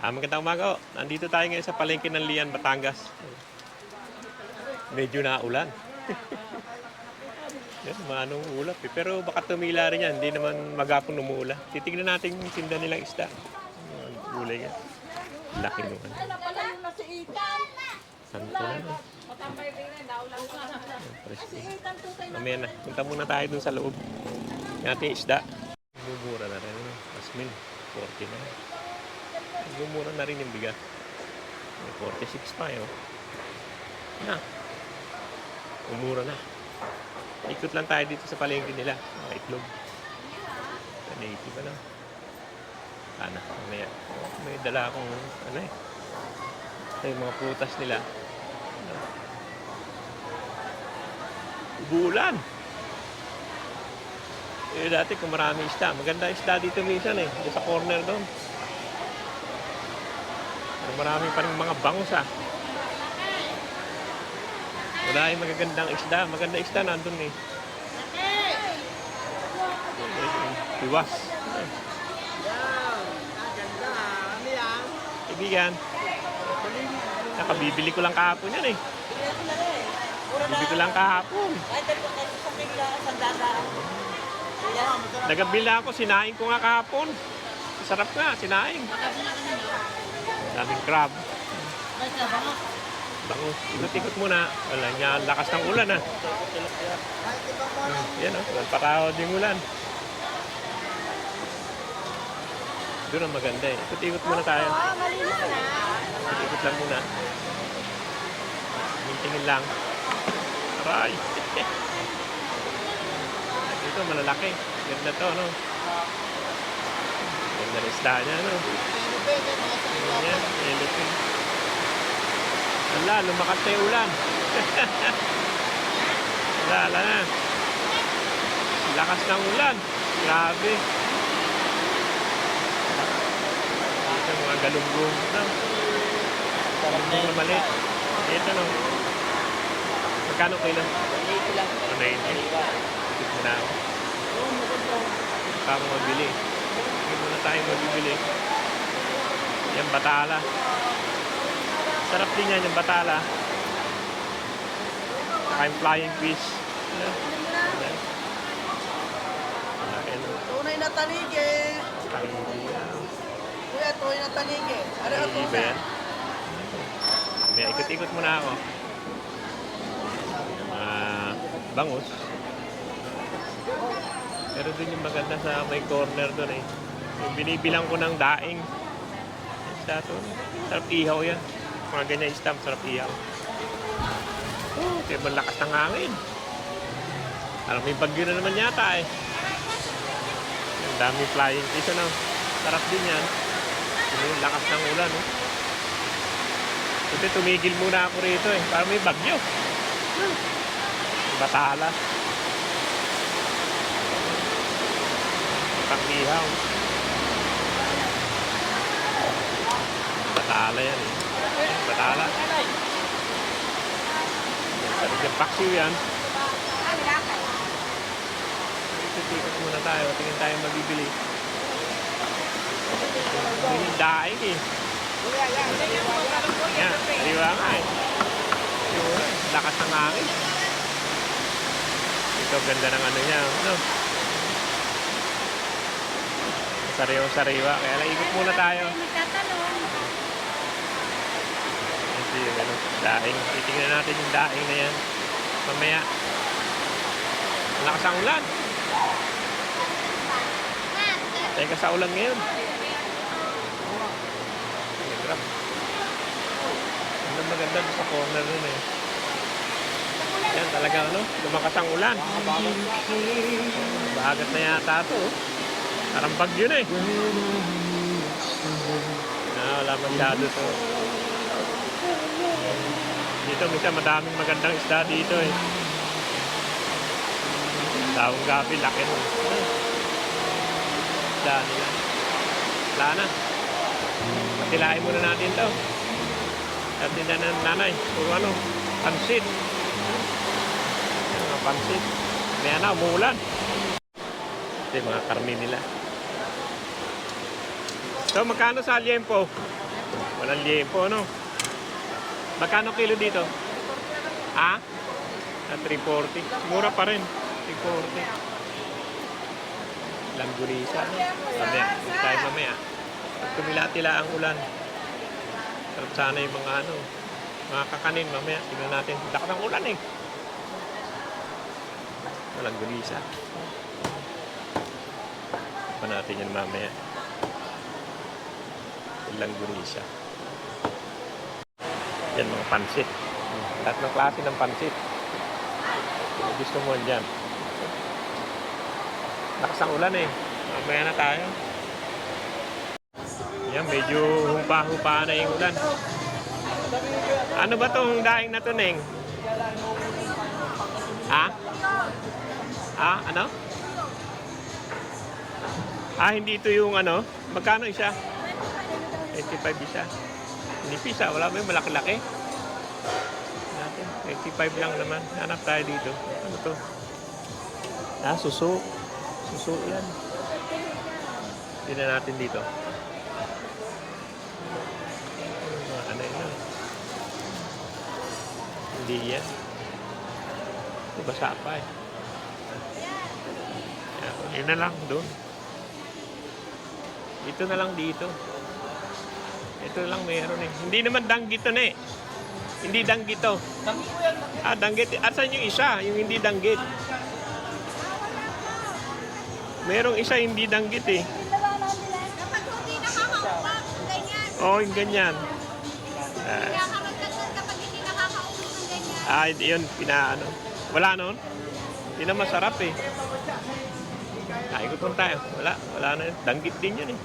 Magandang umaga. Nandito tayo ngayon sa palengke ng Lian, Batangas. Medyo naulan. Yan, manong ulap eh. Pero baka tumila rin yan. Hindi naman magapong umuula. Titignan natin yung tinda nilang isda. Gulay yan. Laki nung ano. Santo na no. Mamaya na. Punta muna tayo dun sa loob. Yung ating isda. Bumura na rin. Asmin. 40 na. Bumura na rin yung bigas. 46 pa yun. Na. Umura na. Ikot lang tayo dito sa palengke nila. Mga itlog. Native ba na? Sana. May dala akong ano eh. Ito yung mga prutas nila. Bulan. Eh dati kung marami isda. Maganda isda dito minsan eh. Dito sa corner doon. Marami pa rin mga bangus ah. Wala yung magagandang isda. Maganda isda nandun eh. Iwas. Ibigan. Nakabibili ko lang kahapon yan eh. Bibili ko lang kahapon. Nagabili ako. Sinaing ko nga kahapon. Sarap nga. Sinaing. Daming crab. Bangus. Ikot-ikot muna. Wala niya. Lakas ng ulan ah. Yan o. Patawad yung ulan. Doon ang maganda eh. Ikot-ikot muna tayo. Ikot lang muna. Tingin lang. Aray. Dito malalaki. Ganda to no. Ganda na isda niya no. Ayan. Elipin. Wala. Lumakas na yung ulan. Wala na. Lakas ng ulan. Grabe. Ito mga galunggong. Galunggong na maliit. Ito no. Magkano kilo? 180 lang. 180. Ito na ako. Para mabili. Hindi muna tayo mabibili. Yan batala. Sarap din yan yung batala. Saka yung flying fish. Tunay na tanigi. Kuya, tunay na tanigi. Ano ang tunay? May ikot-ikot muna ako. Bangus. Pero dun yung maganda sa may corner dun eh. Yung binibilang ko ng daing. Isda to. Sarap ihaw yan. Mga ganyan isda, sarap ihaw. Kaya malakas ng hangin. Alam, may bagyo na naman yata eh. Ang dami flying fish ano. Sarap din yan. Yung lakas ng ulan eh. Kasi tumigil muna ako rito eh. Parang may bagyo. Batala. Pang-ihaw. Batala yan eh. Batala. Sabi yung paksiw yan. Ikot-ikot muna tayo. Tingin tayo mabibili. May daing eh. Yan. Ariwa nga eh. Lakas ng hangin. Ito ganda ng ano niya. Ano? Sariwa-sariwa. Kaya lang ikot muna tayo. Ito yung ano, daing. Titingnan natin yung daing na yan. Mamaya. Lakas ang ulan. Teka sa ulan ngayon. Maganda sa corner nun eh. Yan talagang ano, lumakas ang ulan. Bahagat na yata ito. Parang bagyo na eh. Wala masyado ito. Dito minsan madaming magandang isda dito eh. Tawang gabi, laki nun. Isda nila. Wala na. Patilain muna natin ito. At din na ng nanay. Puro ano, pansit. Mga pansit. May ano, umuulan. Ito yung mga karne nila. So, magkano sa liempo? Walang liempo, ano? Magkano kilo dito? Ha? 340. Mura pa rin. 340. Langgulisa. Mamaya. Tayo mamaya. Pag tumila-tila ang ulan. Sarap sana yung mga kakanin mamaya. Tingnan natin. Laki ng ulan eh. Langgulisa. Pa natin yan mamaya. Langgulisa. Yan mga pansit. Lahat ng klase ng pansit. Kung gusto mo dyan. Lakas ang ulan eh. Mamaya na tayo. Yan, medyo humpa-humpa na yung ulan. Ano ba tong daing na to, Neng? Ha? Ha? Ano? Hindi ito yung ano? Magkano isa? 85 isa. Nipis wala ba yung malaki-laki? Natin, 85 lang naman. Hanap tayo dito. Ano to? Suso. Suso yan. Tingnan natin dito. Ano yun? Hindi yan. Ito basa pa eh. Yun na lang doon. Ito na lang dito. Ito lang mayroon eh. Hindi naman danggit to eh. Hindi danggit to. Danggit. Asan yung isa? Yung hindi danggit. Merong isa hindi danggit eh. Kapag hindi nakakaupak, ganyan. Yung ganyan. Kaya kapag hindi nakakaupak ng ganyan. Yun, pinaano. Wala nun. Hindi na masarap eh. Ikot tayo. Wala na yun. Danggit din yun eh.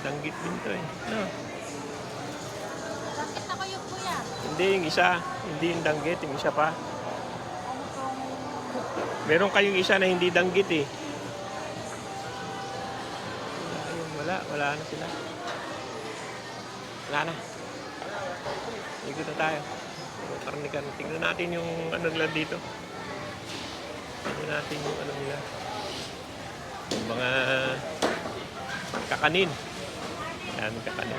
Danggit din to eh. Bakit ako yung kuya? Hindi, yung isa. Hindi yung danggit. Yung isa pa. Meron kayong isa na hindi danggit eh. Wala na sila. Wala na. Ikot na tayo. Karnikan. Tingnan natin yung ano nila dito. Tingnan natin yung ano nila. Yung mga kakanin. Yan, kakanin.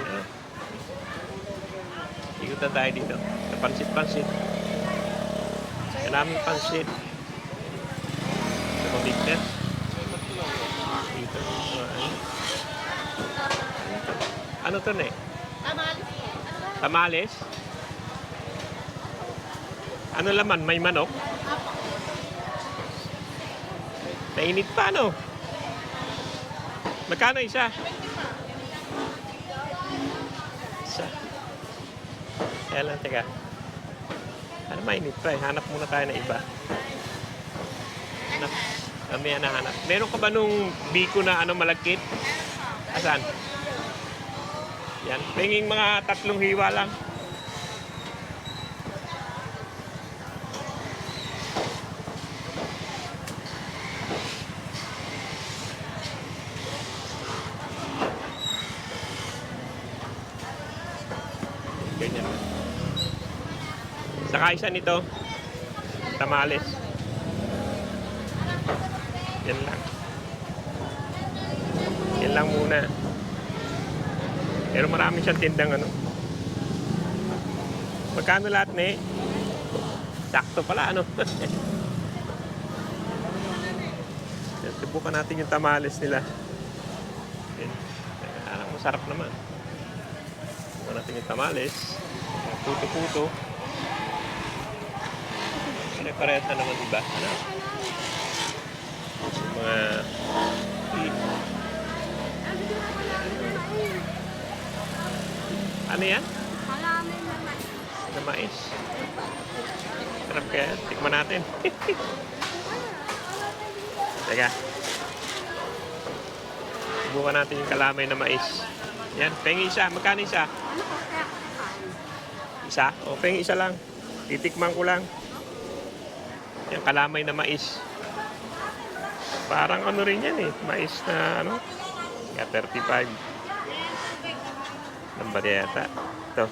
Ikot na tayo dito. Pansit-pansit. Maraming pansit. Bignet. Dito. Ano to na eh? Tamales? Ano laman? May manok? Mainit pa ano? Magkano isa? Isa. Kaya lang, teka. Ano mainit pa eh? Hanap muna tayo na iba. Hanap. May hanahanap. Meron ka ba nung biko na malagkit? Asan? Yan. Penging mga 3 hiwa lang. Ganyan. Saka isa nito. Tamales. Yan lang. Yan lang muna. Pero marami siyang tindang ano. Magkano lahat ne? Sakto pala ano. Subukan natin yung tamales nila. Alam mo, sarap naman. Subukan natin yung tamales. Puto-puto. Pare-parehas na naman iba. Ano? Mga ano yan? Halaman naman. Na mais. Sarap kaya. Tikman natin. Teka. Subukan natin yung kalamay na mais. Yan. Pengi isa. Magkano isa? Ano ko kaya kakain? Isa? O, pengi isa lang. Titikman ko lang. Yung kalamay na mais. Parang ano rin yan eh. Mais na ano. Kaya 35. Namba yata. Ito.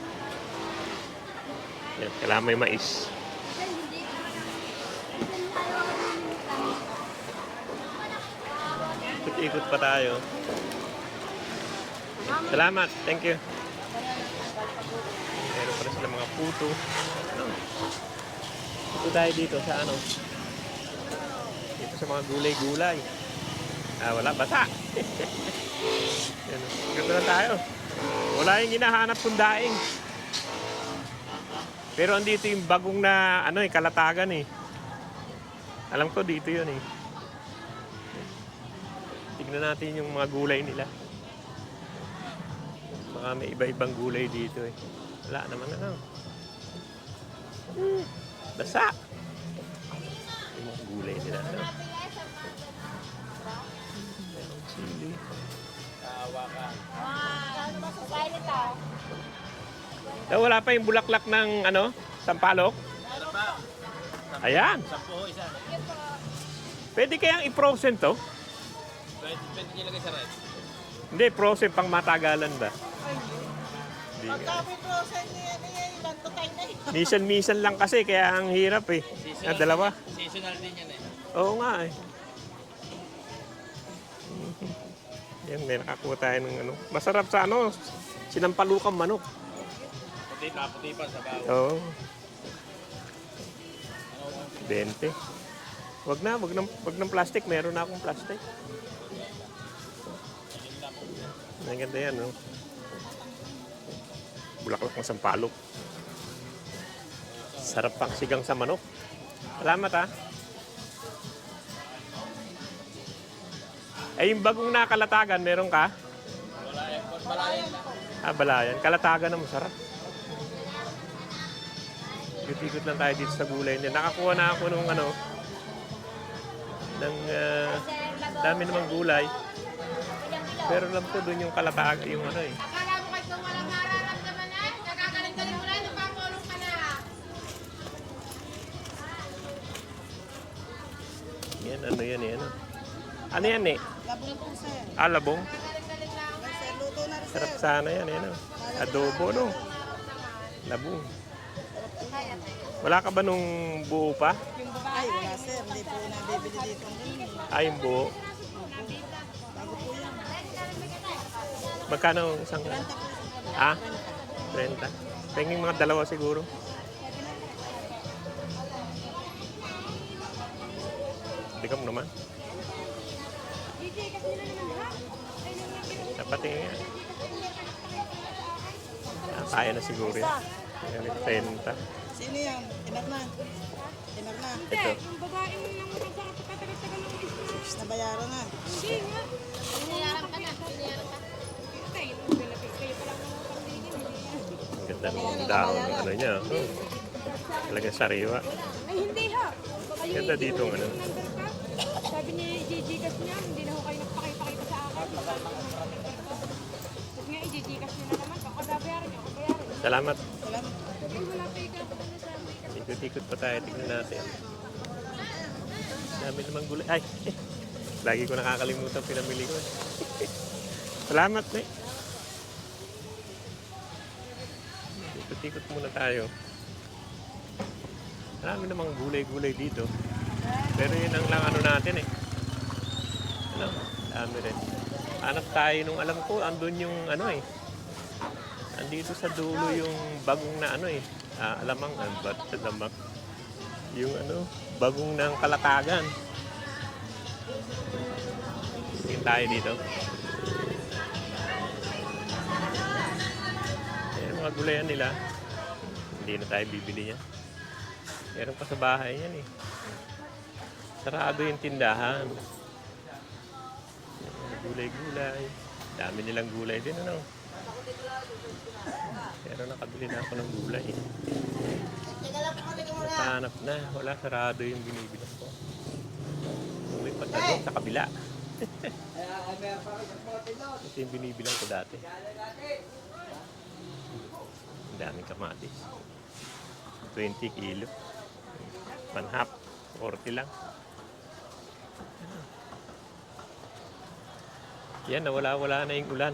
Yan. Kalamay mais. Ikot-ikot pa tayo. Salamat. Thank you. Meron pa rin sila mga puto. Ano? Ito tayo dito sa ano? Dito sa mga gulay-gulay. Wala. Basa. Yan. Ganito lang tayo. Wala yung hinahanap kong daing. Pero andito yung bagong na ano kalatagan eh. Alam ko dito yun eh. Tignan natin yung mga gulay nila. Baka may iba-ibang gulay dito eh. Wala naman ano. Basa. Yung mga gulay nila. Ano? Meron sili. Wala pa yung bulaklak ng ano, sampalok? Ayan. Pwede kayang i-frozen to? Pwede nilagay sa red. Hindi, frozen pang matagalan ba? Hindi. Pagkabi prosen niya, ilan to tayo na yun. Misan-misan lang kasi, kaya ang hirap eh. Dalawa. Seasonal din yan eh. Oo nga eh. Yan, may nakakuha tayo ng ano. Masarap sa ano, sinampalukang manok. Puti pa sa bago. Oo. 20. Wag ng plastic. Meron na akong plastic. Ang ganda yan, no? Bulaklak ng sampalok. Sarap pang sigang sa manok. Salamat, ha? Ay, yung bagong nakalatagan, meron ka? Balayan. Balayan. Kalatagan na masarap. Ikot-ikot lang tayo dito sa gulay niya. Nakakuha na ako ng ano, ng dami namang gulay. Pero alam ko doon yung kalatagan, yung ano eh. Akala mo kayo kung walang nararamdaman na, nakakalantanin mo na, napapulong ka na. Yan, ano yan eh, ano. Ano yan eh? Labong po sir. Labong. Sir, luto na rin sir. Sarap sana yan eh, ano. Adobo, no? Labong. Wala ka ba nung buo pa? Ay, wala sir. Hindi po nabibili dito. Yung buo. Bago po yan. Magkano isang... 30. Penging mga dalawa siguro. Hindi ka mo naman. Dapat eh. Kaya na siguro yun. 30. Sino yan? Tinar na. Ito. Yung babae mo lang nagkakatagal-tagal ng isla. Nabayaran na. Binayaran ka na. Kayo pa lang naman pamilya. Ang ganda ng dahon ng ano niya. Talagang sariwa. Ay, hindi ha. Ang ganda dito ng ano. Sabi ni Gcash niya, hindi na ho kayo nagpakipakita sa akin. Tapos nga, i-Gcash niyo na naman. Bayaran niyo, bayaran. Salamat. Salamat. Ay, wala pa ikaw. Ikot-ikot pa tayo. Tignan natin. Dami namang gulay. Ay! Lagi ko nakakalimutan pinamili ko. Salamat, eh. Ikot-ikot muna tayo. Marami namang gulay-gulay dito. Pero yun ang lang ano natin eh. Ano? Dami rin. Hanap tayo nung alam ko, andun yung ano eh. Andito sa dulo yung bagong na ano eh. Alamang, ba't sa damak? Yung ano, bagong ng kalatagan. Tingin tayo dito. Ayan, mga gulayan nila. Hindi na tayo bibili niya. Meron pa sa bahay yan eh. Sarado yung tindahan. Gulay-gulay. Dami nilang gulay din, ano? Pero nakabili na ako ng gulay. Natanap na. Wala, sarado yung binibilang ko. Uwi pa doon sa kabila. Ito yung binibilang ko dati. Ang daming kamatis. 20 kilo. Manhap. 40 lang. Yan, nawala-wala na yung ulan.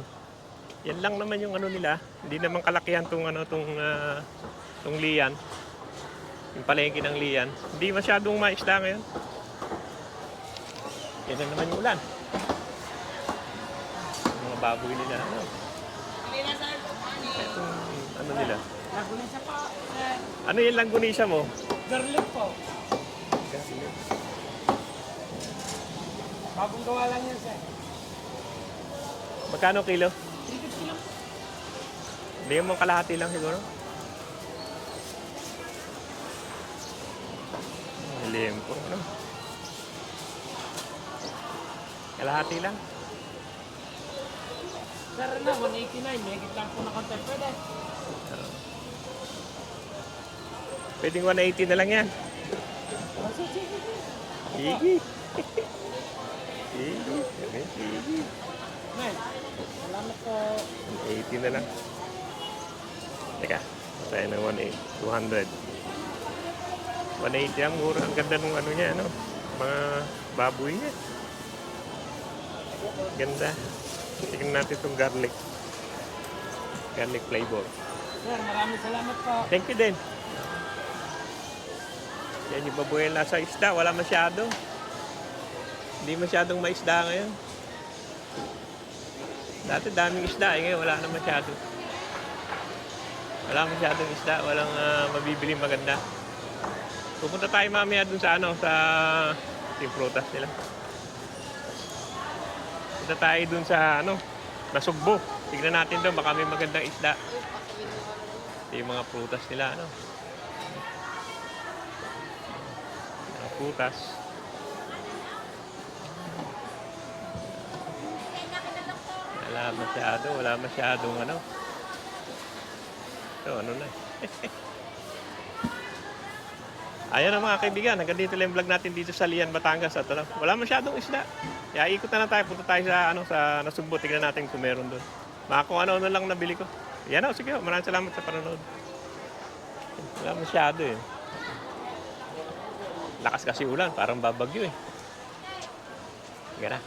Yan lang naman yung ano nila. Hindi naman kalakihan tong ano tong liyan. Yung palengke ng liyan. Hindi masyadong maisda ngayon. Yan na naman yung ulan. Yung mga baboy nila ano. Itong, ano nila? Lagunisa po, sir. Ano yung langgunisa mo? Garlic po. Bagong gawa lang yan, sir. Magkano kilo? 350 lang po. Hindi mo kalahati lang siguro. Limpo, ano? Kalahati lang. Sir, na, 189. May lang po na konti. Pwede. Pwedeng 180 na lang yan. Sige. Sige. Sige. Men, salamat po. 180 na lang. Teka, tayo ng 180. 200. 180 ang mura. Ang ganda ng ano niya, ano? Mga baboy niya. Ganda. Tingnan natin itong garlic. Garlic flavor. Sir, maraming salamat po. Thank you din. Yan yung baboy na nasa isda. Wala masyado. Hindi masyadong maisda ngayon. Dati daming isda. Ngayon wala na masyado. Wala masyadong isda. Walang mabibili maganda. Pupunta tayo mamaya dun sa ano, sa yung prutas nila. Punta tayo dun sa ano, Nasugbo. Tignan natin doon, baka may magandang isda. Ito yung mga prutas nila, ano. Mga prutas. Wala masyadong ano. Ito, ano na. Ayan na mga kaibigan, hanggang dito lang yung vlog natin dito sa Lian, Batangas. At wala masyadong isda. Kaya ikot na tayo, punta tayo sa, ano, sa Nasugbo. Tignan natin kung meron doon. Mga kung ano lang nabili ko. Yan o, sige, maraming salamat sa panonood. Wala masyado eh. Lakas kasi ulan, parang babagyo eh. Sige na.